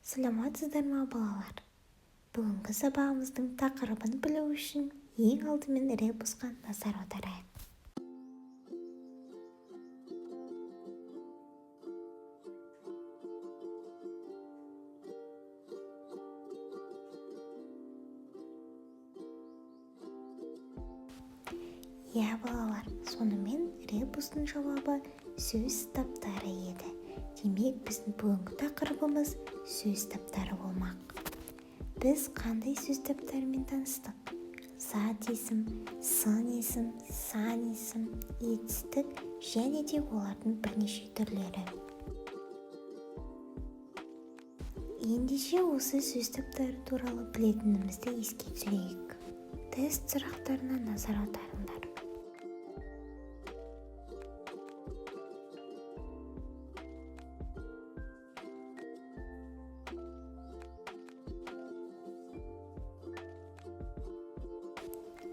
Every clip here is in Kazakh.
Саламатсыздар ма балалар? Бүгінгі сабағымыздың тақырыбын білу үшін ең алдымен ребусқа назар аударайық. Балалар, сонымен ребустың жауабы сөз таптары еді. Демек, біздің бүгінгі тақырыбымыз сөз таптары болмақ. Біз қандай сөз таптарымен таныстық? Зат есім, сын есім, сан есім, етістік және де олардың бірнеше түрлері. Ендеше осы сөз таптары туралы білетінімізді еске түсірейік. Тест сұрақтарына назар аударыңдар.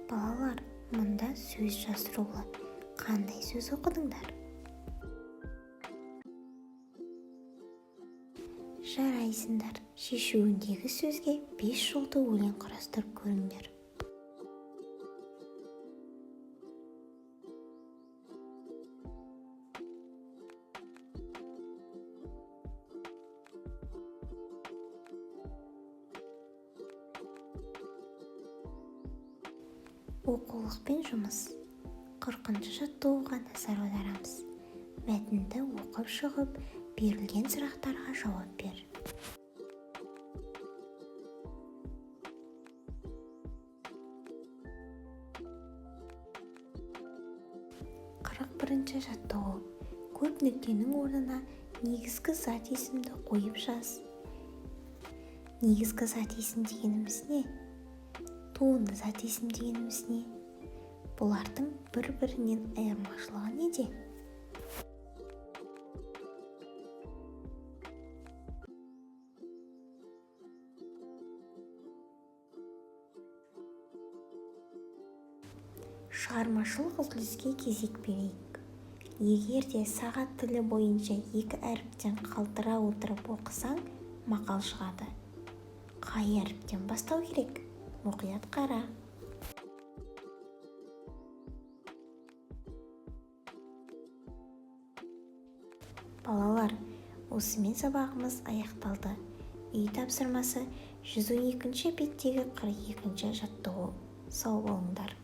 Балалар, мұнда сөз жасырулы. Қандай сөз оқыдыңдар? Жарайсыңдар. Шешуіндегі сөзге 5 жолды өлең құрастырып көріңдер. Оқулықпен жұмыс. 40-шы жаттығуға назар аударамыз. Мәтінді оқып шығып, берілген сұрақтарға жауап бер. 41-ші жаттығу. Көп нүктенің орнына негізгі зат есімді қойып жаз. Негізгі зат есім дегеніміз не? Туынды зат есім дегеніміз не? Бұлардың бір-бірінен айырмашылығы неде? Шығармашылық үзіліске кезек берейік. Егер де сағат тілі бойынша 2 әріптен қалтыра отырып оқысаң, мақал шығады. Қай әріптен бастау керек? Мұқият қара. Балалар, осымен сабағымыз аяқталды. Үй тапсырмасы 112-ші беттегі 42-ші жаттығу. Сау болыңдар.